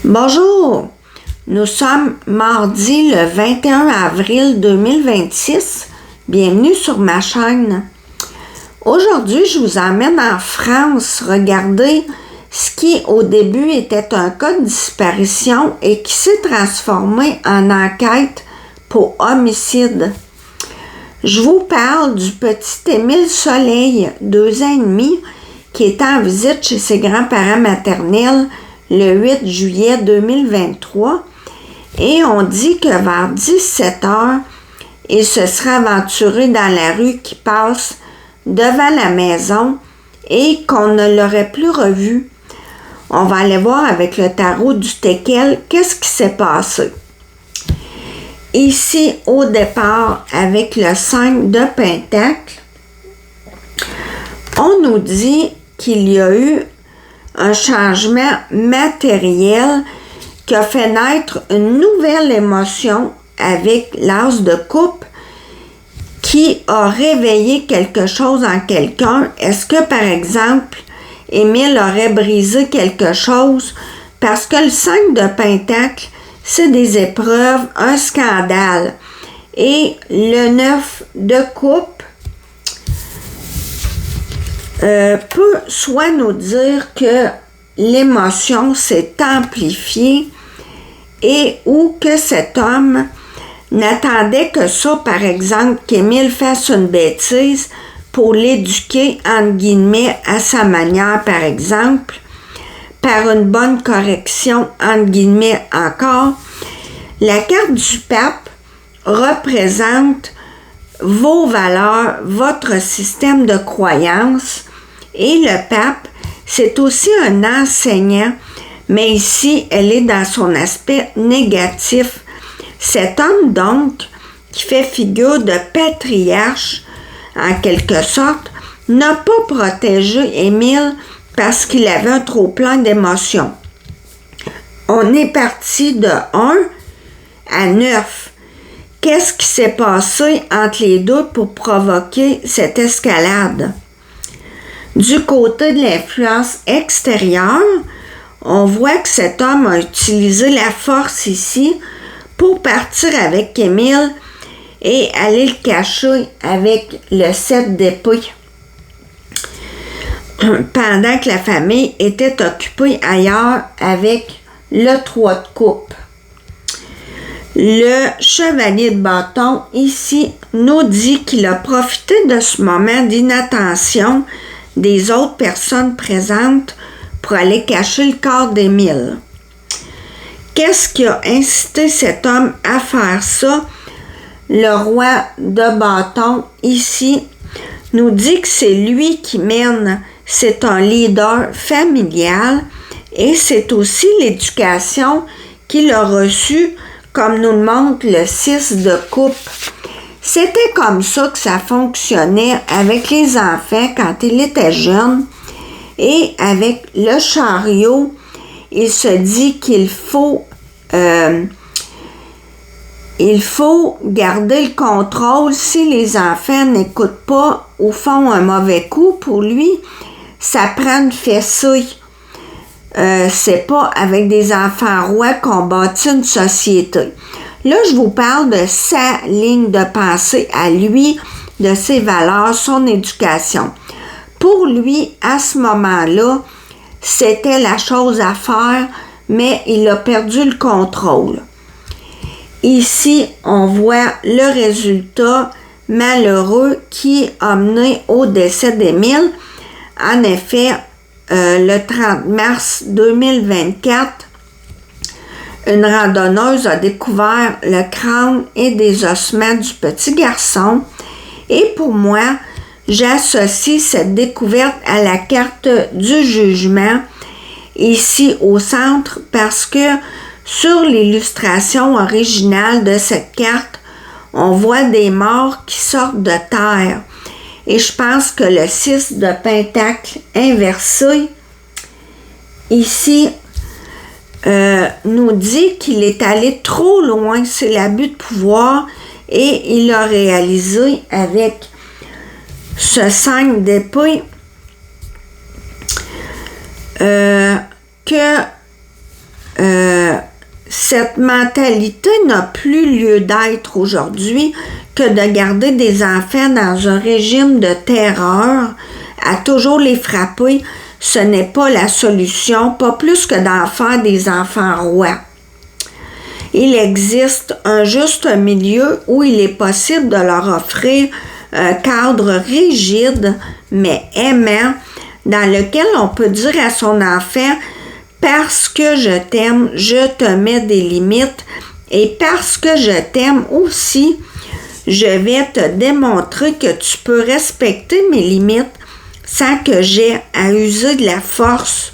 Bonjour, nous sommes mardi le 21 avril 2026. Bienvenue sur ma chaîne. Aujourd'hui, je vous emmène en France regarder ce qui au début était un cas de disparition et qui s'est transformé en enquête pour homicide. Je vous parle du petit Émile Soleil, 2 ans et demi, qui était en visite chez ses grands-parents maternels le 8 juillet 2023 et on dit que vers 17 heures, il se serait aventuré dans la rue qui passe devant la maison et qu'on ne l'aurait plus revu. On va aller voir avec le tarot du Teckel qu'est-ce qui s'est passé. Ici, au départ, avec le 5 de Pentacle, on nous dit qu'il y a eu un changement matériel qui a fait naître une nouvelle émotion avec l'as de coupe qui a réveillé quelque chose en quelqu'un. Est-ce que, par exemple, Émile aurait brisé quelque chose? Parce que le 5 de Pentacle, c'est des épreuves, un scandale. Et le 9 de coupe peut soit nous dire que l'émotion s'est amplifiée et ou que cet homme n'attendait que ça, par exemple, qu'Émile fasse une bêtise pour l'éduquer, entre guillemets, à sa manière, par exemple, par une bonne correction, entre guillemets, encore. La carte du pape représente vos valeurs, votre système de croyances. Et le pape, c'est aussi un enseignant, mais ici, elle est dans son aspect négatif. Cet homme, donc, qui fait figure de patriarche, en quelque sorte, n'a pas protégé Émile parce qu'il avait un trop-plein d'émotions. On est parti de 1 à 9. Qu'est-ce qui s'est passé entre les deux pour provoquer cette escalade? Du côté de l'influence extérieure, on voit que cet homme a utilisé la force ici pour partir avec Émile et aller le cacher avec le 7 d'épée. Pendant que la famille était occupée ailleurs avec le 3 de coupe. Le chevalier de bâton, ici, nous dit qu'il a profité de ce moment d'inattention des autres personnes présentes pour aller cacher le corps d'Émile. Qu'est-ce qui a incité cet homme à faire ça? Le roi de bâton, ici, nous dit que c'est lui qui mène. C'est un leader familial et c'est aussi l'éducation qu'il a reçue, comme nous le montre le 6 de coupe. C'était comme ça que ça fonctionnait avec les enfants quand il était jeune. Et avec le chariot, il se dit qu'il faut garder le contrôle. Si les enfants n'écoutent pas ou font un mauvais coup, pour lui, ça prend une fessée. C'est pas avec des enfants rois qu'on bâtit une société. Là, je vous parle de sa ligne de pensée à lui, de ses valeurs, son éducation. Pour lui, à ce moment-là, c'était la chose à faire, mais il a perdu le contrôle. Ici, on voit le résultat malheureux qui a mené au décès d'Émile. En effet, le 30 mars 2024, une randonneuse a découvert le crâne et des ossements du petit garçon. Et pour moi, j'associe cette découverte à la carte du jugement ici au centre parce que sur l'illustration originale de cette carte, on voit des morts qui sortent de terre. Et je pense que le 6 de Pentacle inversé, ici, nous dit qu'il est allé trop loin, c'est l'abus de pouvoir, et il a réalisé avec ce 5 d'épée que cette mentalité n'a plus lieu d'être aujourd'hui que de garder des enfants dans un régime de terreur, à toujours les frapper. Ce n'est pas la solution, pas plus que d'en faire des enfants rois. Il existe un juste milieu où il est possible de leur offrir un cadre rigide mais aimant dans lequel on peut dire à son enfant « Parce que je t'aime, je te mets des limites et parce que je t'aime aussi, je vais te démontrer que tu peux respecter mes limites sans que j'aie à user de la force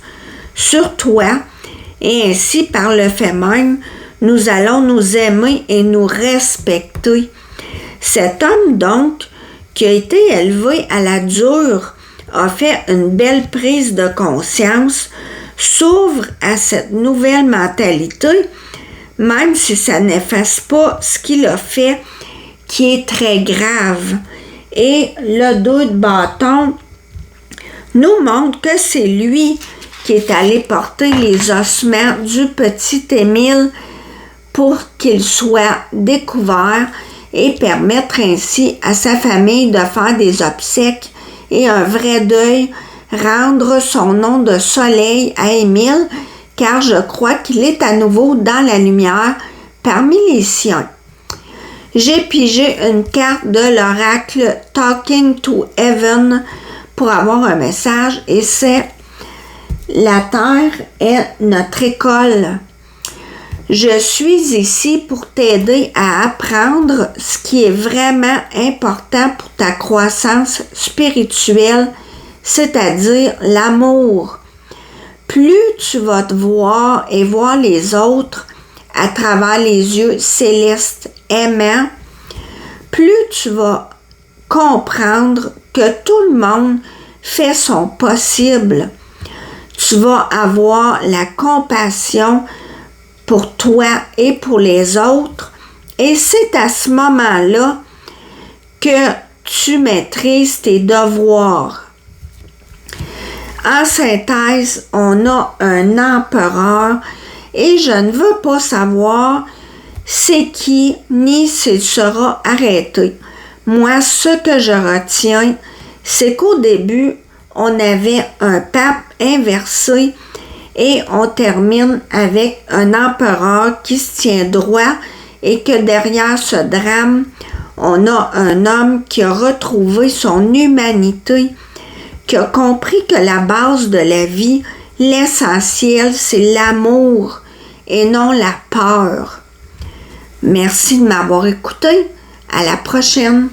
sur toi et ainsi par le fait même, nous allons nous aimer et nous respecter. » Cet homme donc, qui a été élevé à la dure, a fait une belle prise de conscience, s'ouvre à cette nouvelle mentalité, même si ça n'efface pas ce qu'il a fait, qui est très grave. Et le 2 de bâton nous montre que c'est lui qui est allé porter les ossements du petit Émile pour qu'il soit découvert et permettre ainsi à sa famille de faire des obsèques et un vrai deuil, rendre son nom de soleil à Émile, car je crois qu'il est à nouveau dans la lumière parmi les siens. J'ai pigé une carte de l'oracle Talking to Heaven pour avoir un message et c'est « La terre est notre école ». Je suis ici pour t'aider à apprendre ce qui est vraiment important pour ta croissance spirituelle, c'est-à-dire l'amour. Plus tu vas te voir et voir les autres à travers les yeux célestes aimants, plus tu vas comprendre que tout le monde fait son possible. Tu vas avoir la compassion pour toi et pour les autres. Et c'est à ce moment-là que tu maîtrises tes devoirs. En synthèse, on a un empereur et je ne veux pas savoir c'est qui ni s'il sera arrêté. Moi, ce que je retiens, c'est qu'au début, on avait un pape inversé et on termine avec un empereur qui se tient droit et que derrière ce drame, on a un homme qui a retrouvé son humanité, qui a compris que la base de la vie, l'essentiel, c'est l'amour et non la peur. Merci de m'avoir écouté. À la prochaine.